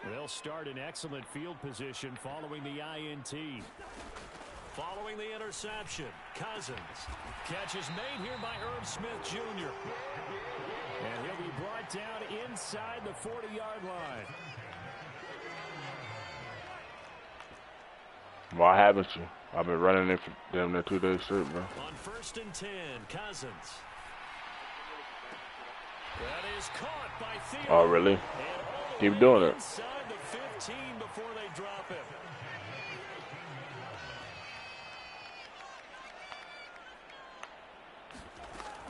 They'll start in excellent field position following the INT. Following the interception, Cousins. Catch is made here by Irv Smith Jr. And he'll be brought down inside the 40-yard line. Why haven't you? I've been running it for damn near 2 days straight, bro. On 1st and 10, Cousins. That is caught by Theo. Oh, really? Keep doing it. Inside the 15 before they drop him.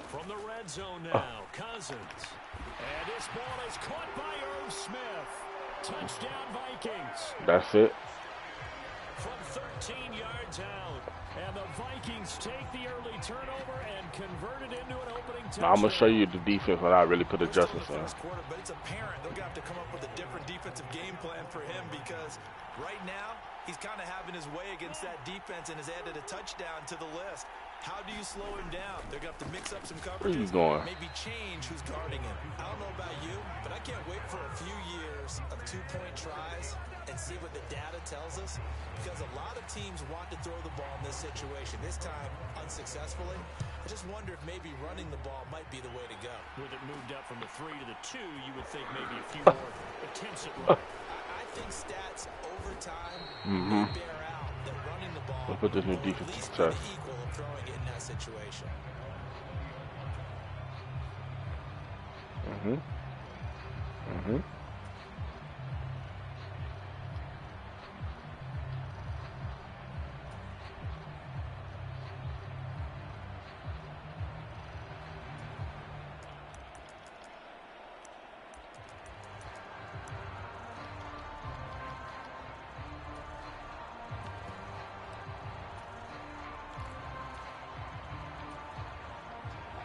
From the red zone now, Cousins. And this ball is caught by Irv Smith. Touchdown Vikings. That's it. From 13 yards out. And the Vikings take the early turnover and convert it into an opening touchdown. I'm going to show you the defense when I really put adjustments in. But it's apparent they're going to have to come up with a different defensive game plan for him because right now he's kind of having his way against that defense and has added a touchdown to the list. How do you slow him down? They're going to have to mix up some coverages. Where you going? Maybe change who's guarding him. I don't know about you, but I can't wait for a few years of two-point tries and see what the data tells us because a lot of teams want to throw the ball in this situation. This time, unsuccessfully. I just wonder if maybe running the ball might be the way to go. With it moved up from the 3 to the 2, you would think maybe a few more attempts at running. I think stats over time may bear out that running the ball Let's put this new will at defense least to be test. the equal of throwing it in that situation.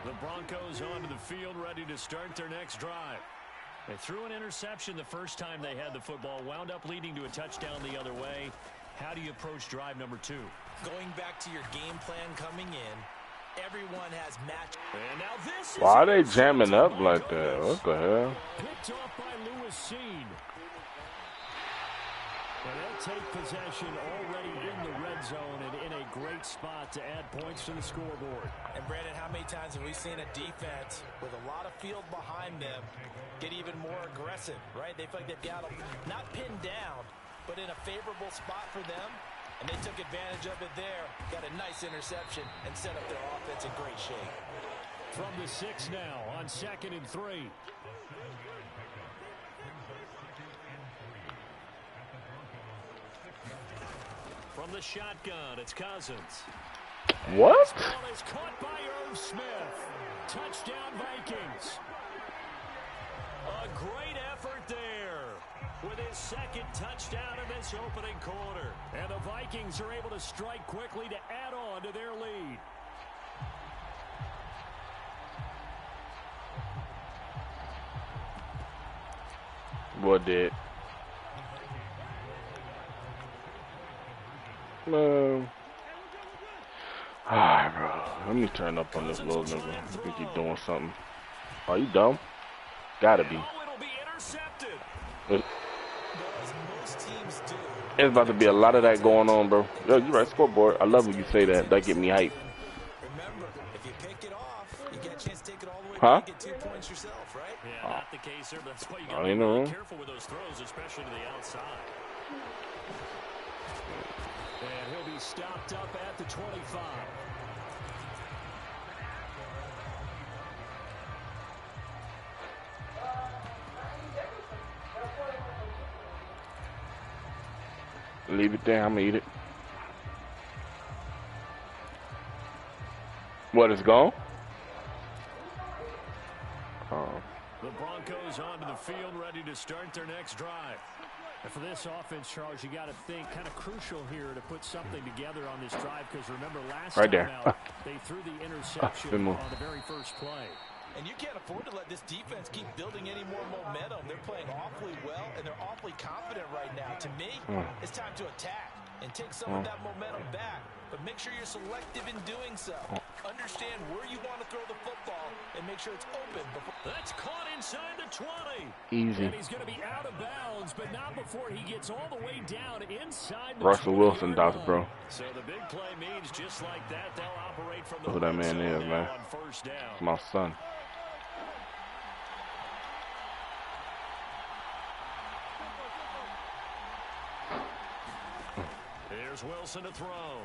The Broncos onto the field, ready to start their next drive. They threw an interception the first time they had the football, wound up leading to a touchdown the other way. How do you approach drive number 2? Going back to your game plan coming in, everyone has matched. And now this is Why are they jamming up like that? What the hell? picked off by Lewis Seen. And they'll take possession already in the red zone and in a great spot to add points to the scoreboard. And Brandon, how many times have we seen a defense with a lot of field behind them get even more aggressive, right? They feel like they've got them not pinned down, but in a favorable spot for them. And they took advantage of it there, got a nice interception, and set up their offense in great shape. From the 6 now on 2nd and 3. From the shotgun, it's Cousins. What? This ball is caught by Irv Smith. Touchdown Vikings. A great effort there with his 2nd touchdown in this opening quarter. And the Vikings are able to strike quickly to add on to their lead. What did? Man. Alright, bro. Let me turn up on this little nigga. I think he's doing something. Are you dumb? Gotta be. It'll be intercepted. There's about to be a lot of that going on, bro. Yo, you right, scoreboard. I love when you say that. That get me hype. Remember, if you pick it off, you get a chance to take it all the way Huh? back and get 2 points yourself, right? Yeah, not the case there, but that's why you got to I be ain't really know. careful with those throws, especially to the outside. And he'll be stopped up at the 25. Leave it there. I'm gonna eat it. What is gone? Oh. The Broncos onto the field, ready to start their next drive. And for this offense, Charles, you got to think kind of crucial here to put something together on this drive because remember last Right time there. out, they threw the interception good move. on the very first play. And you can't afford to let this defense keep building any more momentum. They're playing awfully well, and they're awfully confident right now. To me, it's time to attack. and take some of that momentum back. But make sure you're selective in doing so. Understand where you want to throw the football and make sure it's open. That's caught inside the 20. Easy. And he's going to be out of bounds, but not before he gets all the way down inside the Russell Wilson, Dr. Bro. So the big play means just like that, they'll operate from the Who that man is, man. on first down. It's my son. Here's Wilson to throw.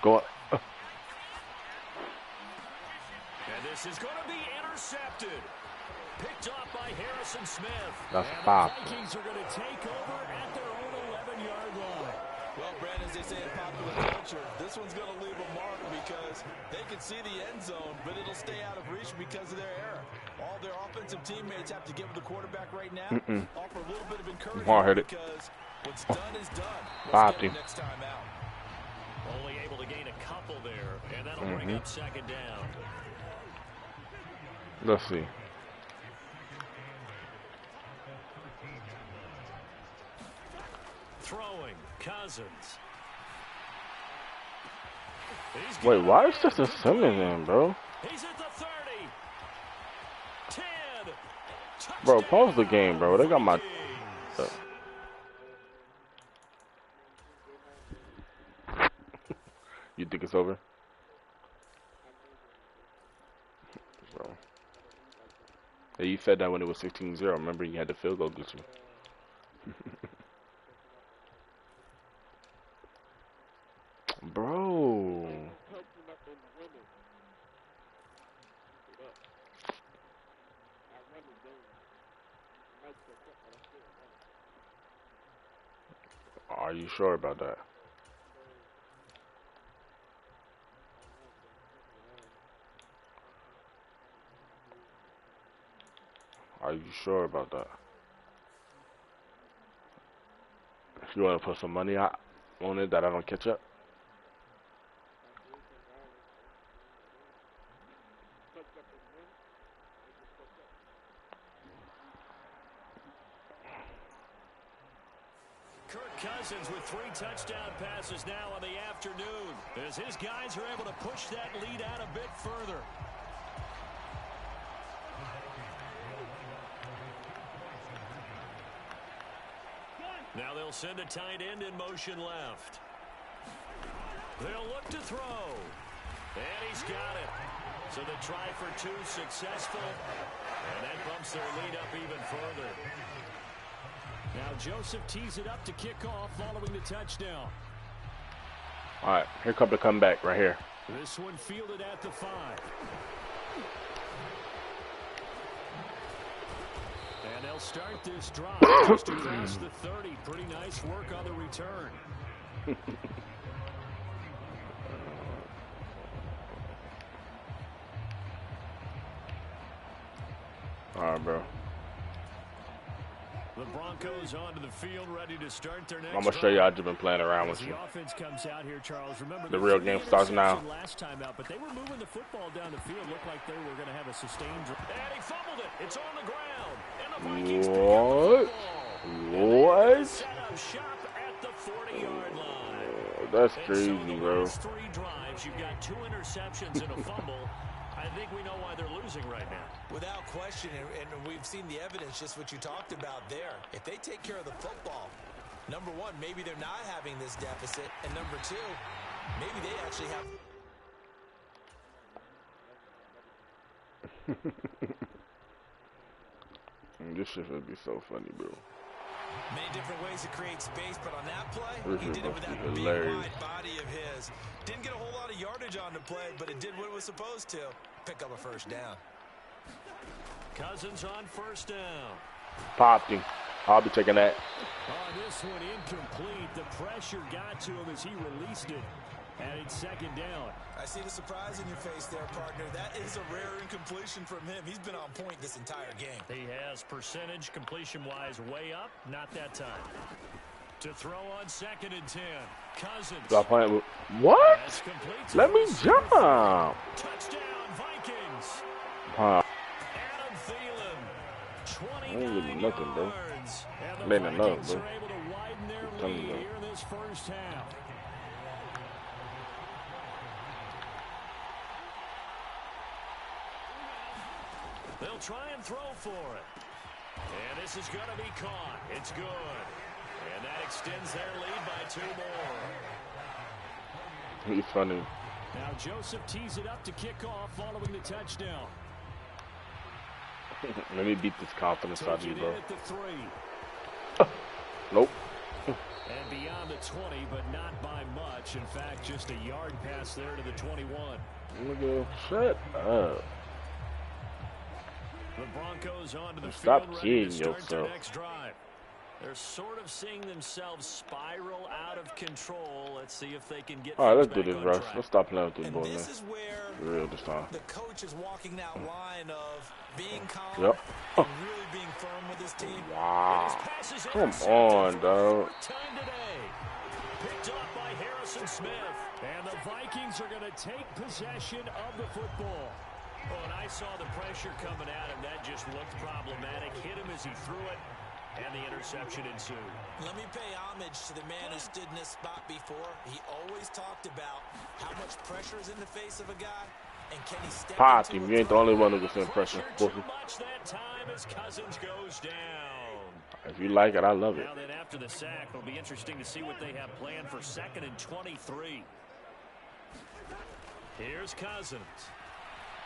Go up. And this is going to be intercepted. Picked off by Harrison Smith. That's and five. The Vikings are going to take over at their own 11-yard line. Well, Brandon, as they say in popular culture, this one's going to leave a mark because they can see the end zone, but it'll stay out of reach because of their error. All their offensive teammates have to give the quarterback right now. Offer a little bit of encouragement because what's done is done. Let's get it next time out. Only able to gain a couple there, and that'll bring up second down. Let's see. Throwing, Cousins. Wait, why is Justin Simmons in, bro? He's at the 30. 10. Bro, pause the game, bro. They got my... You think it's over? Bro. Hey, you said that when it was 16-0. Remember, you had the field goal glitch. Bro. Are you sure about that? Are you sure about that? If you want to put some money out on it that I don't catch up? Kirk Cousins with 3 touchdown passes now in the afternoon as his guys are able to push that lead out a bit further. Now they'll send a tight end in motion left. They'll look to throw. And he's got it. So the try for 2 successful. And that bumps their lead up even further. Now Joseph tees it up to kick off following the touchdown. All right, here comes the comeback right here. This one fielded at the 5. And they'll start this drive just across the 30. Pretty nice work on the return. All right, bro. The Broncos onto the field, ready to start their next. I'm gonna show you. I've just been playing around with you. The offense comes out here, Charles. Remember the real game starts now. Last time out, but they were moving the football down the field. Looked like they were going to have a sustained. And he fumbled it. It's on the ground. And the Vikings What? set up shop at the 40-yard line. That's And crazy, so the bro. last 3 drives, you've got 2 interceptions and a fumble. I think we know why they're losing right now. Without question, and we've seen the evidence, just what you talked about there. If they take care of the football, number 1, maybe they're not having this deficit, and number 2, maybe they actually have. This shit would be so funny, bro. Many different ways to create space, but on that play, This he is did it with that big hilarious. wide body of his. Didn't get a whole lot of yardage on the play, but it did what it was supposed to. Pick up a first down. Cousins on first down. Popped him. I'll be taking that. On this one, incomplete. The pressure got to him as he released it. And it's second down. I see the surprise in your face there, partner. That is a rare incompletion from him. He's been on point this entire game. He has percentage completion-wise way up. Not that time. To throw on 2nd and 10. Cousins. Stop playing with... What? That's complete. Let me jump. Touchdown, Vikings. Huh. Adam Thielen. I ain't 29 getting nothing, bro. yards. And the Made enough, Vikings bro. are able to widen their lead. telling you. here in this first half. They'll try and throw for it. And this is going to be caught. It's good. And that extends their lead by 2 more. He's funny. Now Joseph tees it up to kick off following the touchdown. Let me beat this confidence out of you, bro. At the 3. Nope. And beyond the 20, but not by much. In fact, just a yard pass there to the 21. Nigga, shut up. The Broncos onto the Stop field, kidding ready to start their yourself. next drive. They're sort of seeing themselves spiral out of control. Let's see if they can get. All right, let's do back this, on Russ. track. Let's stop playing with this And boy, this man. is where For real this time. the coach is walking that line of being calm Yep. and really being firm with his team. Wow. Pass is Come intercepted on, for the dog. 4th time today. Picked up by Harrison Smith. And the Vikings are going to take possession of the football. Oh, and I saw the pressure coming at him. That just looked problematic. Hit him as he threw it, and the interception ensued. Let me pay homage to the man who stood in this spot before. He always talked about how much pressure is in the face of a guy, and can he step Pot into him. a You ain't the throw? only one who can send pressure. Too Pussy. much that time as Cousins goes down. If you like it, I love it. Now then, after the sack, it'll be interesting to see what they have planned for 2nd and 23. Here's Cousins.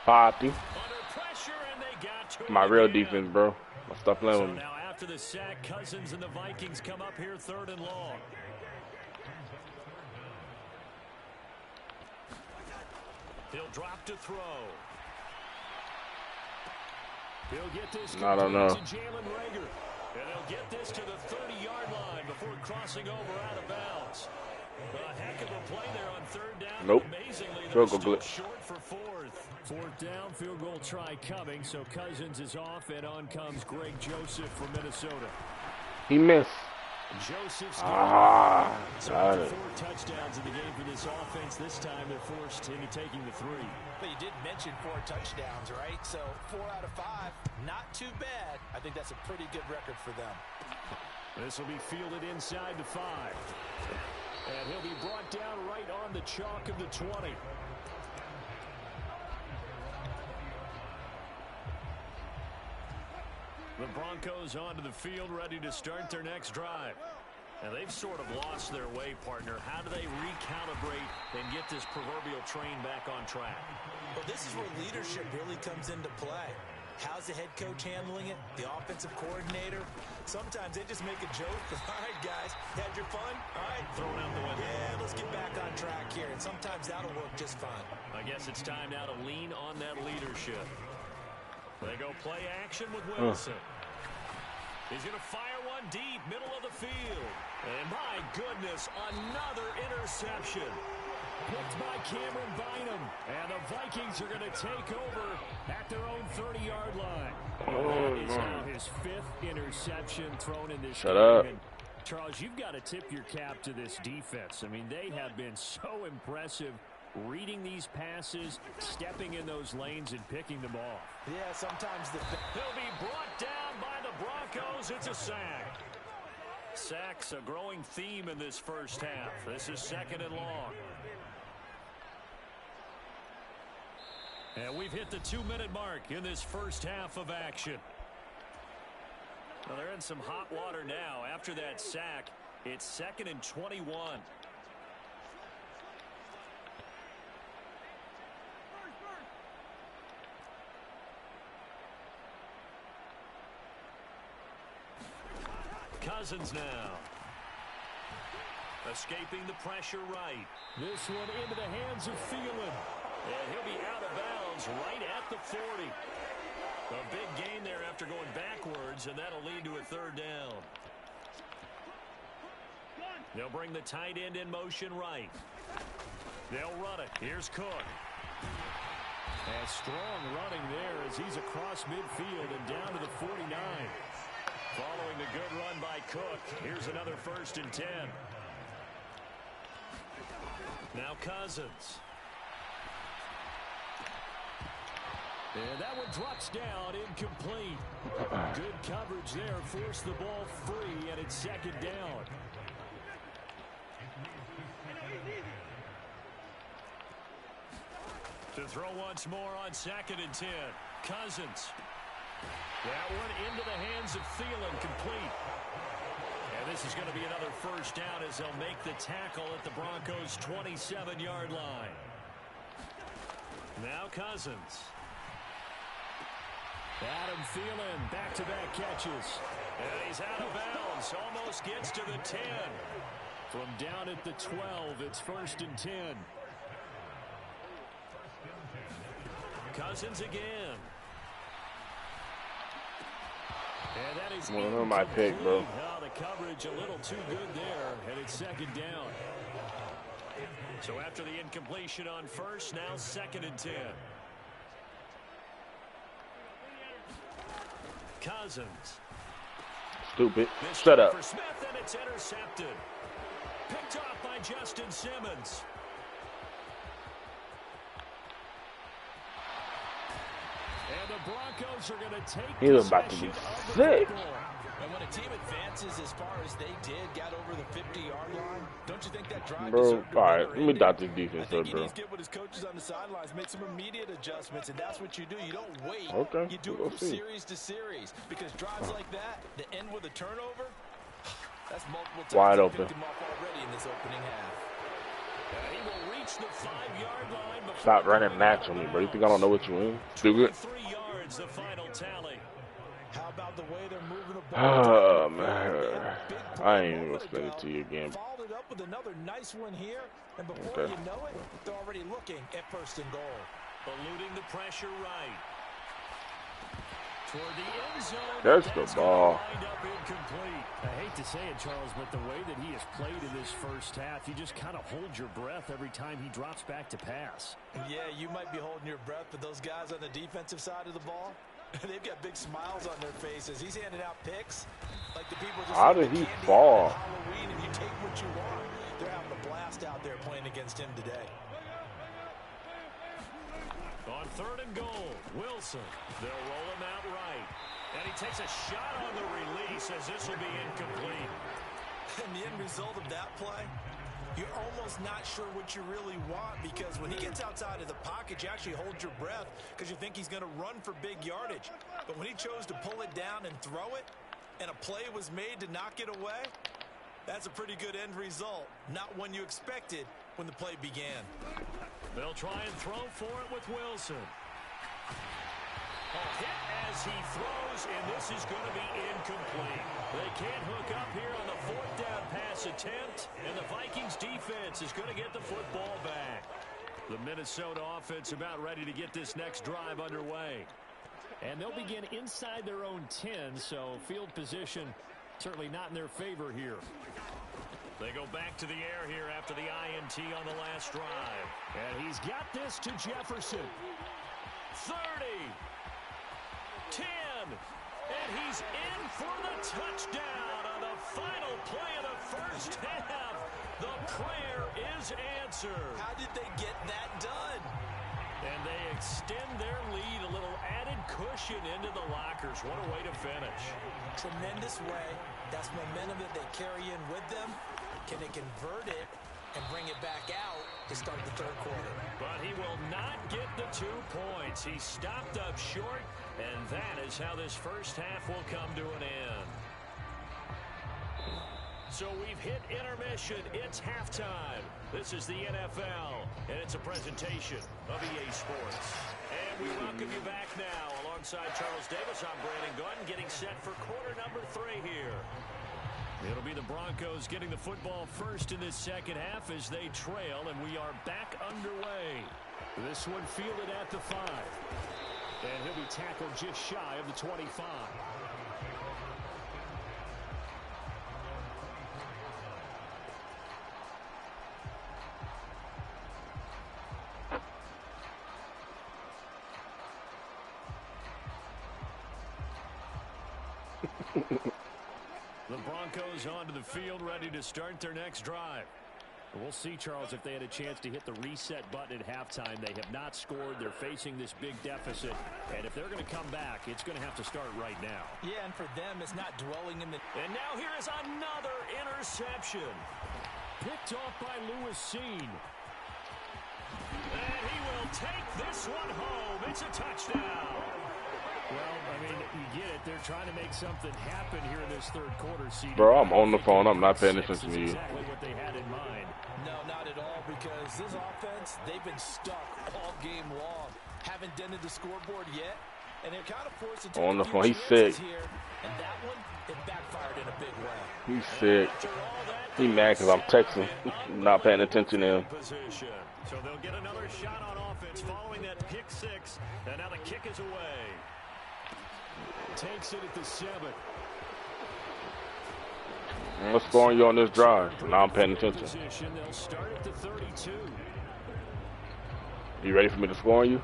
Party. Under pressure, and they got to My him real again. defense, bro. Stop playing So with me. now after the sack, Cousins and the Vikings come up here 3rd and long. He'll drop to throw. He'll get this I don't know. to Jalen Reagor. And he'll get this to the 30-yard line before crossing over out of bounds. A heck of a play there on 3rd down. Nope. Amazingly, Field they're goal still glitch. short for 4th. 4th down, field goal try coming. So Cousins is off, and on comes Greg Joseph from Minnesota. He missed. Joseph's Ah, so got after it. 4 touchdowns in the game for this offense. This time they're forced into taking the 3. But you did mention 4 touchdowns, right? So 4 out of 5, not too bad. I think that's a pretty good record for them. This will be fielded inside the 5. And he'll be brought down right on the chalk of the 20. The Broncos onto the field, ready to start their next drive. And they've sort of lost their way, partner. How do they recalibrate and get this proverbial train back on track? Well, this is where leadership really comes into play. How's the head coach handling it? The offensive coordinator? Sometimes they just make a joke. All right, guys, had your fun? All right. Throwing out the window. Yeah, let's get back on track here. And sometimes that'll work just fine. I guess it's time now to lean on that leadership. They go play action with Wilson. He's going to fire one deep, middle of the field. And my goodness, another interception. Picked by Cameron Bynum. And the Vikings are going to take over at their own 30-yard line. That is now his 5th interception thrown in this Shut game. up. And Charles, you've got to tip your cap to this defense. I mean, they have been so impressive reading these passes, stepping in those lanes, and picking them off. Yeah, sometimes He'll be brought down by the Broncos. It's a sack. Sacks a growing theme in this first half. This is 2nd and long. And we've hit the 2-minute mark in this first half of action. Well, they're in some hot water now. After that sack, it's 2nd and 21. Cousins now. Escaping the pressure right. This one into the hands of Thielen. And he'll be out of bounds right at the 40. A big gain there after going backwards, and that'll lead to a 3rd down. They'll bring the tight end in motion right. They'll run it. Here's Cook. And strong running there as he's across midfield and down to the 49. Following the good run by Cook, here's another 1st and 10. Now Cousins. And that one drops down, incomplete. Good coverage there, forced the ball free, and it's 2nd down. To throw once more on 2nd and 10. Cousins. That one into the hands of Thielen, complete. And this is going to be another first down as they'll make the tackle at the Broncos' 27-yard line. Now Cousins. Adam Thielen, back-to-back catches. And he's out of bounds, almost gets to the 10. From down at the 12, it's 1st and 10. Cousins again. And that is one of my pick, bro. Oh, the coverage a little too good there, and it's 2nd down. So after the incompletion on 1st, now 2nd and 10. Cousins. Stupid. Shut up. For Smith, and it's intercepted. Picked off by Justin Simmons. And the Broncos are going to take He was about to be sick. And when a team advances as far as they did, got over the 50-yard line, don't you think that drive bro, deserved all right, a let me dot this defense I up, think bro. he needs to get with his coaches on the sidelines, make some immediate adjustments, and that's what you do. You don't wait. Okay, You do we'll it from see. series to series, because drives like that end with a turnover, that's multiple times. Wide they open. picked him off already in this opening half. He will reach the 5-yard line. Stop running match on me, bro. You think I don't know what you mean? Stupid. 3 yards, the final tally. How about the way they're moving the ball? Oh, man. I ain't even gonna spend it to you again. Followed it up with another nice one here, and before Okay. you know it, they're already looking at 1st and goal. Eluding the pressure right. Toward the end zone. There's the That's ball. gonna wind up incomplete. I hate to say it, Charles, but the way that he has played in this first half, you just kind of hold your breath every time he drops back to pass. Yeah, you might be holding your breath, but those guys on the defensive side of the ball, they've got big smiles on their faces. He's handing out picks like the people just How like did the he candy fall? on Halloween, and you take what you want. They're having a blast out there playing against him today. On 3rd and goal, Wilson. They'll roll him out right. And he takes a shot on the release as this will be incomplete. And the end result of that play, you're almost not sure what you really want, because when he gets outside of the pocket, you actually hold your breath because you think he's going to run for big yardage. But when he chose to pull it down and throw it, and a play was made to knock it away, that's a pretty good end result. Not one you expected when the play began. They'll try and throw for it with Wilson. A hit as he throws, and this is going to be incomplete. They can't hook up here on the 4th down pass attempt, and the Vikings defense is going to get the football back. The Minnesota offense about ready to get this next drive underway. And they'll begin inside their own 10, so field position certainly not in their favor here. They go back to the air here after the INT on the last drive. And he's got this to Jefferson. 30. 10. And he's in for the touchdown on the final play of the first half. The prayer is answered. How did they get that done? And they extend their lead, a little added cushion into the lockers. What a way to finish. Tremendous way. That's momentum that they carry in with them. Can they convert it and bring it back out to start the 3rd quarter? But he will not get the 2 points. He stopped up short, and that is how this first half will come to an end. So we've hit intermission. It's halftime. This is the NFL, and it's a presentation of EA Sports. And we welcome you back now. Alongside Charles Davis, I'm Brandon Gunn, getting set for quarter number 3 here. It'll be the Broncos getting the football first in this second half as they trail, and we are back underway. This one fielded at the 5. And he'll be tackled just shy of the 25. The Broncos onto the field, ready to start their next drive. We'll see, Charles, if they had a chance to hit the reset button at halftime. They have not scored. They're facing this big deficit. And if they're going to come back, it's going to have to start right now. Yeah, and for them, it's not dwelling in the... And now here is another interception. Picked off by Lewis Seen. And he will take this one home. It's a touchdown. Well, I mean, you get it. They're trying to make something happen here in this third quarter. Bro, I'm on the phone. I'm not paying attention to you. Exactly what they had in mind. No, not at all, because this offense, they've been stuck all game long. Haven't dented the scoreboard yet, and they're kind of forced to take on the a few phone. He's chances sick. here, and that one, it backfired in a big way. He's sick. He mad because I'm texting, not paying attention to him. So they'll get another shot on offense following that pick six, and now the kick is away. Takes it at the 7. What's scoring you on this drive? Now I'm paying attention. They'll start at the 32. You ready for me to score on you?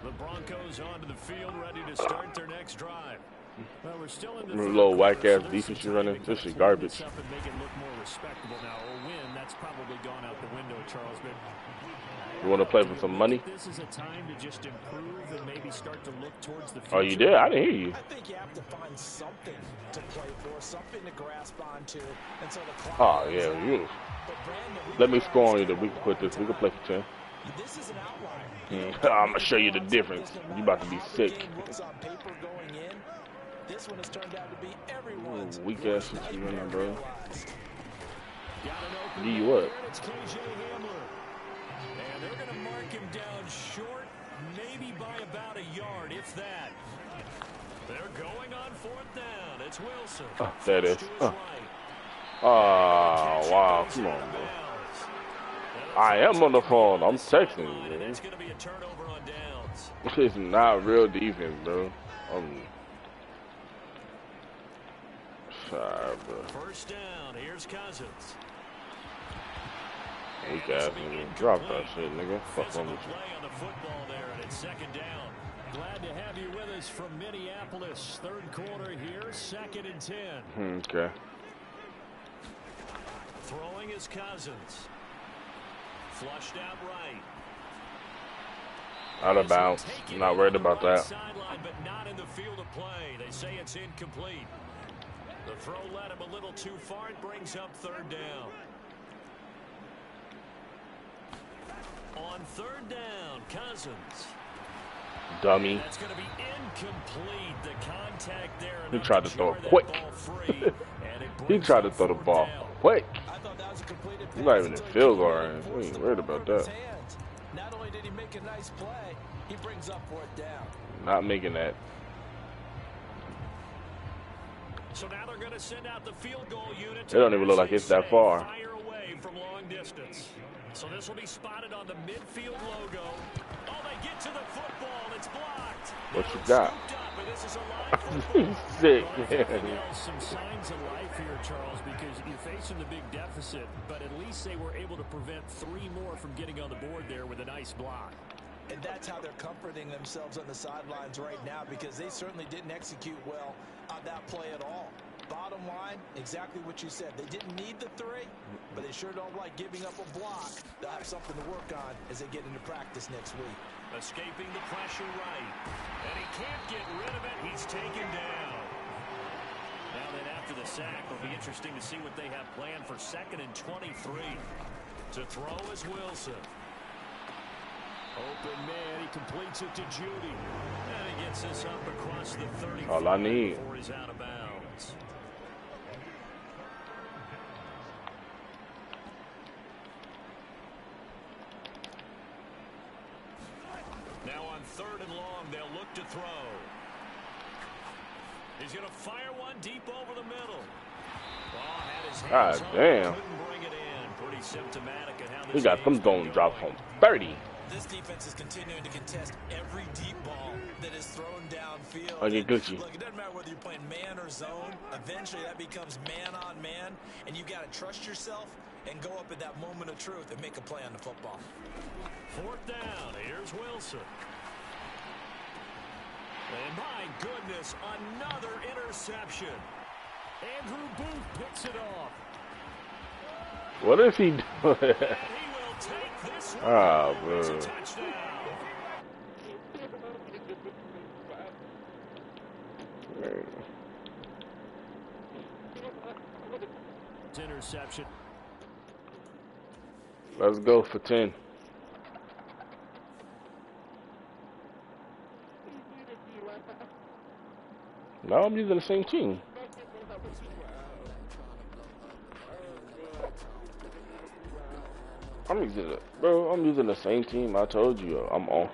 The Broncos onto the field, ready to start their next drive. Well, we're still in the Little whack-ass defense you running. This is garbage. Make it look more respectable now. A win, that's probably gone out the window, Charles. But You want to play for some money? this is a time to just improve and maybe start to look towards the future. Oh, you did? I didn't hear you. I think you have to find something to play for, something to grasp onto, and so the clock. Oh, yeah. You. But Brandon, Let me score on you. That we can put this. We can play for 10. this is an outlier. I'm going to show you the difference. You about to be sick. Looks on paper going in. This one has turned out to be everyone's Weak ass shit you running, bro. Got an open Give you what? man, it's KJ Hamler. And they're going to mark him down short, maybe by about a yard, if that. They're going on 4th down. It's Wilson. Oh, there it is. To his Oh, right. wow. Come on, bro. I am on the phone. I'm texting you, man. It's going to be a turnover on downs. It's not real defense, bro. Sorry, bro. 1st down. Here's Cousins. Weak ass nigga. Drop that shit, nigga. Fuck on Physical with you. play on the football there, and it's 2nd down. Glad to have you with us from Minneapolis. Third quarter here, 2nd and 10. Okay. Throwing is Cousins. Flushed out right. Out of bounds. Not worried about that. Sideline, but not in the field of play. They say it's incomplete. The throw led him a little too far. It brings up 3rd down. On 3rd down, Cousins. Dummy. That's going to be incomplete. The contact there. He tried to throw it quick. He tried to throw the ball quick. I thought that was a completed He's not even in field goal range. We ain't worried about that. Not only did he make a nice play, he brings up 4th down. Not making that. So now they're going to send out the field goal unit. It don't even look like it's that far. Fire away from long distance. So this will be spotted on the midfield logo. Oh, they get to the football. It's blocked. What you got? This is a live He's sick. Some signs of life here, Charles, because you're facing the big deficit, but at least they were able to prevent 3 more from getting on the board there with a nice block. And that's how they're comforting themselves on the sidelines right now, because they certainly didn't execute well on that play at all. Bottom line, exactly what you said. They didn't need the 3, but they sure don't like giving up a block. They'll have something to work on as they get into practice next week. Escaping the pressure right. And he can't get rid of it. He's taken down. Now then, after the sack, it'll be interesting to see what they have planned for 2nd and 23. To throw is Wilson. Open man, he completes it to Judy. And he gets this up across the 35 All I need. before he's out of bounds. Now on 3rd and long, they'll look to throw. He's going to fire one deep over the middle. Oh, had his hands God on it, damn. couldn't bring it in. Pretty symptomatic of how this He got them game's been throwing drops going. on 30. This defense is continuing to contest every deep ball that is thrown downfield. Okay, Gucci. Look, it doesn't matter whether you're playing man or zone. Eventually, that becomes man on man, and you got to trust yourself and go up at that moment of truth and make a play on the football. 4th down. Here's Wilson. And my goodness, another interception. Andrew Booth picks it off. What is he doing? And he will take this one. Ah, It's a bro. touchdown. Interception. Let's go for 10. No, I'm using the same team. I'm using the same team. I told you I'm on.